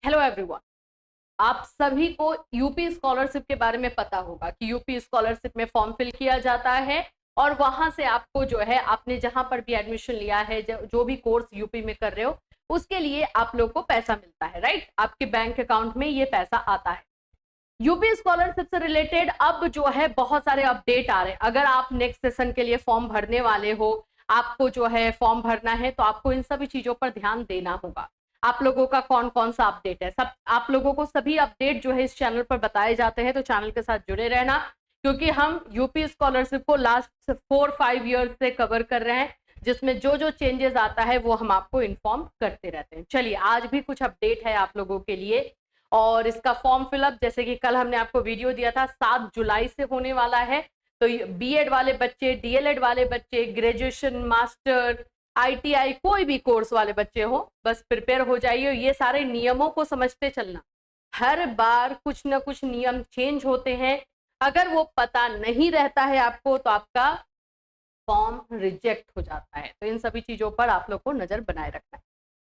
Hello everyone. आप सभी को यूपी स्कॉलरशिप के बारे में पता होगा कि यूपी स्कॉलरशिप में फॉर्म फिल किया जाता है और वहां से आपको जो है आपने जहां पर भी एडमिशन लिया है, जो भी कोर्स यूपी में कर रहे हो उसके लिए आप लोग को पैसा मिलता है, राइट। आपके बैंक अकाउंट में ये पैसा आता है। यूपी स्कॉलरशिप से रिलेटेड अब जो है बहुत सारे अपडेट आ रहे हैं। अगर आप नेक्स्ट सेशन के लिए फॉर्म भरने वाले हो, आपको जो है फॉर्म भरना है, तो आपको इन सभी चीजों पर ध्यान देना होगा। आप लोगों का कौन कौन सा अपडेट है, सब आप लोगों को सभी अपडेट जो है इस चैनल पर बताए जाते हैं, तो चैनल के साथ जुड़े रहना, क्योंकि हम यूपी स्कॉलरशिप को लास्ट 4-5 ईयर्स से कवर कर रहे हैं, जिसमें जो जो चेंजेस आता है वो हम आपको इन्फॉर्म करते रहते हैं। चलिए, आज भी कुछ अपडेट है आप लोगों के लिए। और इसका फॉर्म फिलअप, जैसे कि कल हमने आपको वीडियो दिया था, 7 जुलाई से होने वाला है। तो बीएड वाले बच्चे, डीएलएड वाले बच्चे, ग्रेजुएशन, मास्टर, आईटीआई, कोई भी कोर्स वाले बच्चे हो, बस प्रिपेयर हो जाइए। ये सारे नियमों को समझते चलना। हर बार कुछ ना कुछ नियम चेंज होते हैं। अगर वो पता नहीं रहता है आपको, तो आपका फॉर्म रिजेक्ट हो जाता है। तो इन सभी चीजों पर आप लोग को नजर बनाए रखना है।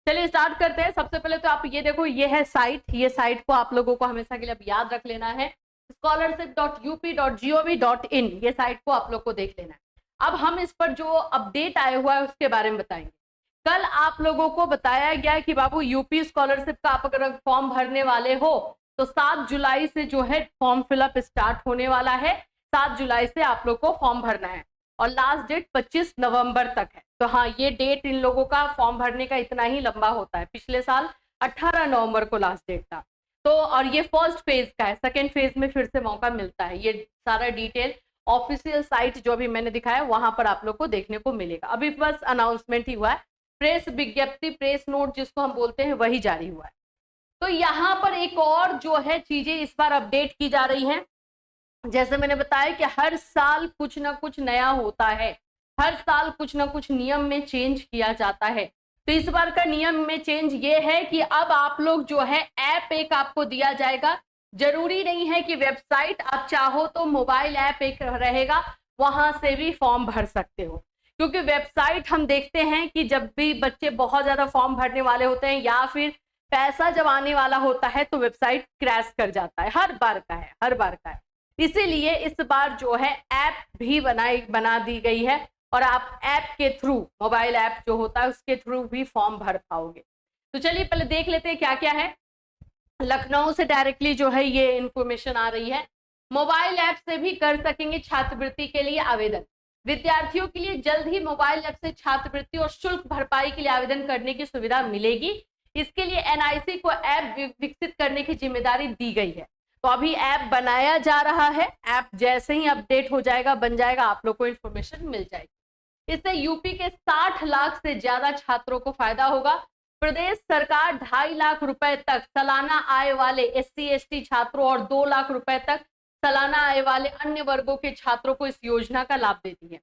चलिए स्टार्ट करते हैं। सबसे पहले तो आप ये देखो, ये है साइट। ये साइट को आप लोगों को हमेशा के लिए अब याद रख लेना है, scholarship.up.gov.in। ये साइट को आप लोग को देख लेना है। अब हम इस पर जो अपडेट आया हुआ है उसके बारे में बताएंगे। कल आप लोगों को बताया गया कि बाबू यूपी स्कॉलरशिप का आप अगर फॉर्म भरने वाले हो तो 7 जुलाई से जो है फॉर्म फिलअप स्टार्ट होने वाला है। 7 जुलाई से आप लोग को फॉर्म भरना है और लास्ट डेट 25 नवंबर तक है। तो हाँ, ये डेट इन लोगों का फॉर्म भरने का इतना ही लंबा होता है। पिछले साल 18 नवंबर को लास्ट डेट था। तो और ये फर्स्ट फेज का है, सेकेंड फेज में फिर से मौका मिलता है। ये सारा डिटेल ऑफिशियल साइट जो भी मैंने दिखाया वहां पर आप लोग को देखने को मिलेगा। अभी बस अनाउंसमेंट ही हुआ है, प्रेस विज्ञप्ति, प्रेस नोट जिसको हम बोलते हैं, वही जारी हुआ है। तो यहाँ पर एक और जो है चीजें इस बार अपडेट की जा रही हैं। जैसे मैंने बताया कि हर साल कुछ ना कुछ नया होता है, हर साल कुछ ना कुछ नियम में चेंज किया जाता है। तो इस बार का नियम में चेंज ये है कि अब आप लोग जो है ऐप एक आपको दिया जाएगा। जरूरी नहीं है कि वेबसाइट, आप चाहो तो मोबाइल ऐप एक रहेगा, वहां से भी फॉर्म भर सकते हो। क्योंकि वेबसाइट हम देखते हैं कि जब भी बच्चे बहुत ज्यादा फॉर्म भरने वाले होते हैं या फिर पैसा जब आने वाला होता है तो वेबसाइट क्रैश कर जाता है। हर बार का है, हर बार का है। इसीलिए इस बार जो है ऐप भी बना दी गई है और आप ऐप के थ्रू, मोबाइल ऐप जो होता है उसके थ्रू भी फॉर्म भर पाओगे। तो चलिए पहले देख लेते हैं क्या क्या है। लखनऊ से डायरेक्टली जो है ये इंफॉर्मेशन आ रही है। मोबाइल ऐप से भी कर सकेंगे छात्रवृत्ति के लिए आवेदन। विद्यार्थियों के लिए जल्द ही मोबाइल ऐप से छात्रवृत्ति और शुल्क भरपाई के लिए आवेदन करने की सुविधा मिलेगी। इसके लिए एनआईसी को ऐप विकसित करने की जिम्मेदारी दी गई है। तो अभी ऐप बनाया जा रहा है। ऐप जैसे ही अपडेट हो जाएगा, बन जाएगा, आप लोग को इंफॉर्मेशन मिल जाएगी। इससे यूपी के 60 लाख से ज्यादा छात्रों को फायदा होगा। प्रदेश सरकार 2.5 लाख रुपए तक सालाना आय वाले एससी एसटी छात्रों और 2 लाख रुपए तक सालाना आय वाले अन्य वर्गों के छात्रों को इस योजना का लाभ देती है।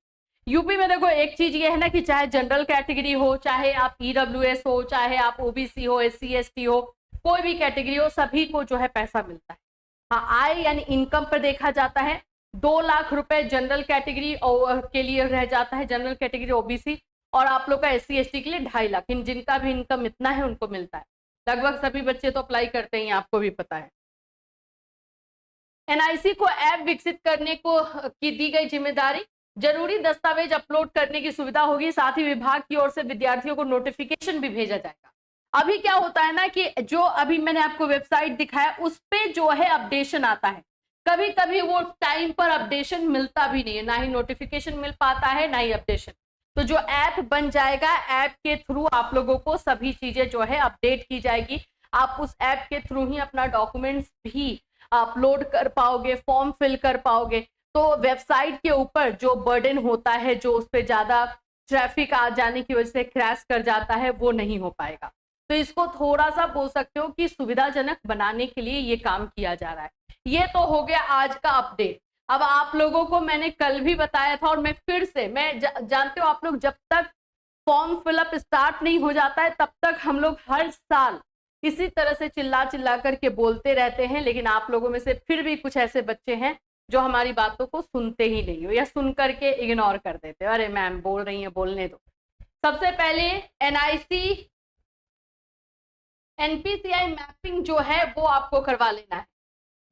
यूपी में देखो एक चीज ये है ना कि चाहे जनरल कैटेगरी हो, चाहे आप ईडब्ल्यूएस हो, चाहे आप ओबीसी हो, एससी एसटी हो, कोई भी कैटेगरी हो, सभी को जो है पैसा मिलता है। हाँ, आय यानी इनकम पर देखा जाता है। 2 लाख रुपए जनरल कैटेगरी के लिए रह जाता है, जनरल कैटेगरी ओबीसी, और आप लोग का एससी एसटी के लिए 2.5 लाख। जिनका भी इनकम इतना है उनको मिलता है। लगभग सभी बच्चे तो अप्लाई करते हैं, आपको भी पता है। एनआईसी को ऐप विकसित करने को की दी गई जिम्मेदारी। जरूरी दस्तावेज अपलोड करने की सुविधा होगी। साथ ही विभाग की ओर से विद्यार्थियों को नोटिफिकेशन भी भेजा जाएगा। अभी क्या होता है ना कि जो अभी मैंने आपको वेबसाइट दिखाया उस पे जो है अपडेशन आता है। कभी कभी वो टाइम पर अपडेशन मिलता भी नहीं है, ना ही नोटिफिकेशन मिल पाता है, ना ही अपडेशन। तो जो ऐप बन जाएगा, ऐप के थ्रू आप लोगों को सभी चीजें जो है अपडेट की जाएगी। आप उस ऐप के थ्रू ही अपना डॉक्यूमेंट्स भी अपलोड कर पाओगे, फॉर्म फिल कर पाओगे। तो वेबसाइट के ऊपर जो बर्डन होता है, जो उस पर ज्यादा ट्रैफिक आ जाने की वजह से क्रैश कर जाता है, वो नहीं हो पाएगा। तो इसको थोड़ा सा बोल सकते हो कि सुविधाजनक बनाने के लिए ये काम किया जा रहा है। ये तो हो गया आज का अपडेट। अब आप लोगों को मैंने कल भी बताया था और मैं फिर से, मैं जानते हो आप लोग, जब तक फॉर्म फिलअप स्टार्ट नहीं हो जाता है तब तक हम लोग हर साल इसी तरह से चिल्ला चिल्ला करके बोलते रहते हैं, लेकिन आप लोगों में से फिर भी कुछ ऐसे बच्चे हैं जो हमारी बातों को सुनते ही नहीं हो या सुन करके इग्नोर कर देते हो। अरे मैम बोल रही है, बोलने दो। सबसे पहले एनआईसी एनपीसीआई मैपिंग जो है वो आपको करवा लेना है।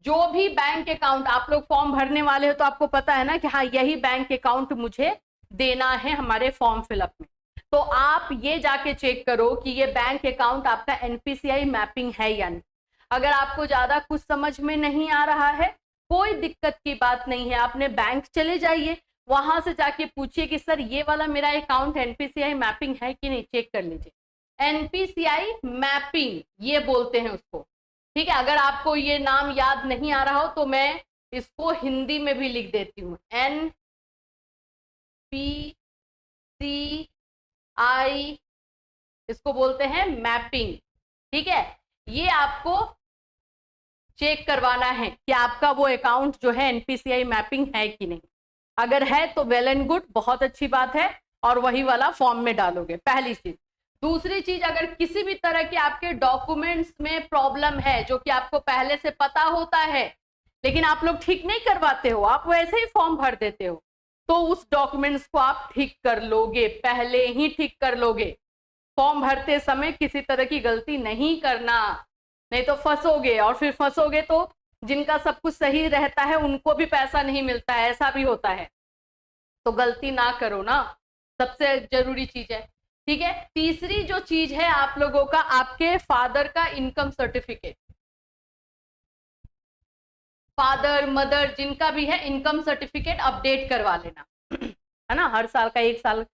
जो भी बैंक अकाउंट आप लोग फॉर्म भरने वाले हो तो आपको पता है ना कि हाँ यही बैंक अकाउंट मुझे देना है हमारे फॉर्म फिलअप में, तो आप ये जाके चेक करो कि ये बैंक अकाउंट आपका एनपीसीआई मैपिंग है या नहीं। अगर आपको ज्यादा कुछ समझ में नहीं आ रहा है, कोई दिक्कत की बात नहीं है, आपने बैंक चले जाइए, वहां से जाके पूछिए कि सर ये वाला मेरा अकाउंट एनपीसीआई मैपिंग है कि नहीं, चेक कर लीजिए। एनपीसीआई मैपिंग ये बोलते हैं उसको, ठीक है। अगर आपको ये नाम याद नहीं आ रहा हो तो मैं इसको हिंदी में भी लिख देती हूँ, एनपीसीआई इसको बोलते हैं मैपिंग, ठीक है। ये आपको चेक करवाना है कि आपका वो अकाउंट जो है एनपीसीआई मैपिंग है कि नहीं। अगर है तो वेल एंड गुड, बहुत अच्छी बात है, और वही वाला फॉर्म में डालोगे, पहली चीज। दूसरी चीज, अगर किसी भी तरह के आपके डॉक्यूमेंट्स में प्रॉब्लम है जो कि आपको पहले से पता होता है लेकिन आप लोग ठीक नहीं करवाते हो, आप वैसे ही फॉर्म भर देते हो, तो उस डॉक्यूमेंट्स को आप ठीक कर लोगे, पहले ही ठीक कर लोगे। फॉर्म भरते समय किसी तरह की गलती नहीं करना, नहीं तो फंसोगे, और फिर फंसोगे तो जिनका सब कुछ सही रहता है उनको भी पैसा नहीं मिलता है, ऐसा भी होता है। तो गलती ना करो ना, सबसे जरूरी चीज है, ठीक है। तीसरी जो चीज है आप लोगों का, आपके फादर का इनकम सर्टिफिकेट, फादर मदर जिनका भी है इनकम सर्टिफिकेट अपडेट करवा लेना, है ना। हर साल का 1 साल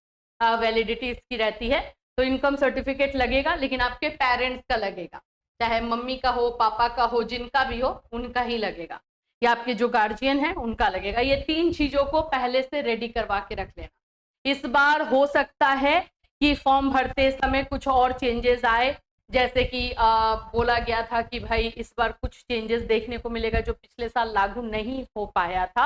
वैलिडिटी इसकी रहती है, तो इनकम सर्टिफिकेट लगेगा, लेकिन आपके पेरेंट्स का लगेगा, चाहे मम्मी का हो, पापा का हो, जिनका भी हो उनका ही लगेगा, या आपके जो गार्जियन है उनका लगेगा। ये 3 चीजों को पहले से रेडी करवा के रख लेना। इस बार हो सकता है कि फॉर्म भरते समय कुछ और चेंजेस आए, जैसे कि बोला गया था कि भाई इस बार कुछ चेंजेस देखने को मिलेगा जो पिछले साल लागू नहीं हो पाया था,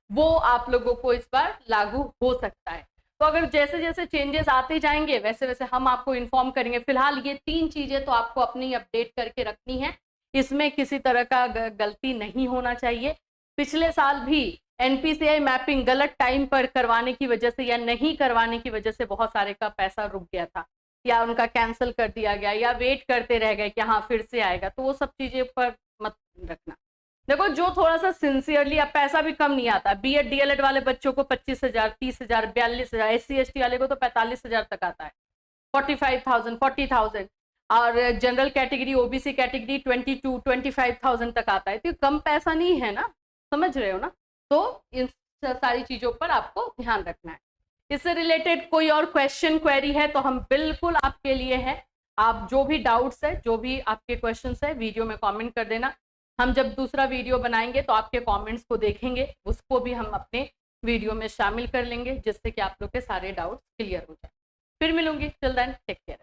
वो आप लोगों को इस बार लागू हो सकता है। तो अगर जैसे जैसे चेंजेस आते जाएंगे वैसे वैसे हम आपको इन्फॉर्म करेंगे। फिलहाल ये 3 चीजें तो आपको अपनी अपडेट करके रखनी है, इसमें किसी तरह का गलती नहीं होना चाहिए। पिछले साल भी एनपीसीआई मैपिंग गलत टाइम पर करवाने की वजह से या नहीं करवाने की वजह से बहुत सारे का पैसा रुक गया था, या उनका कैंसिल कर दिया गया, या वेट करते रह गए कि हाँ फिर से आएगा, तो वो सब चीजें पर मत रखना। देखो जो थोड़ा सा सिंसियरली, अब पैसा भी कम नहीं आता, बीएड डीएलएड वाले बच्चों को 25,000, 30,000, 42,000, SC ST वाले को तो 45,000 तक आता है, 45,000, 40,000, और जनरल कैटेगरी ओबीसी कैटेगरी 22-25,000 तक आता है, तो कम पैसा नहीं है ना, समझ रहे हो ना। तो इन सारी चीजों पर आपको ध्यान रखना है। इससे रिलेटेड कोई और क्वेश्चन क्वेरी है तो हम बिल्कुल आपके लिए है, आप जो भी डाउट्स है, जो भी आपके क्वेश्चंस है वीडियो में कमेंट कर देना। हम जब दूसरा वीडियो बनाएंगे तो आपके कमेंट्स को देखेंगे, उसको भी हम अपने वीडियो में शामिल कर लेंगे, जिससे कि आप लोग के सारे डाउट्स क्लियर हो जाए। फिर मिलूंगी, टिल देन टेक केयर।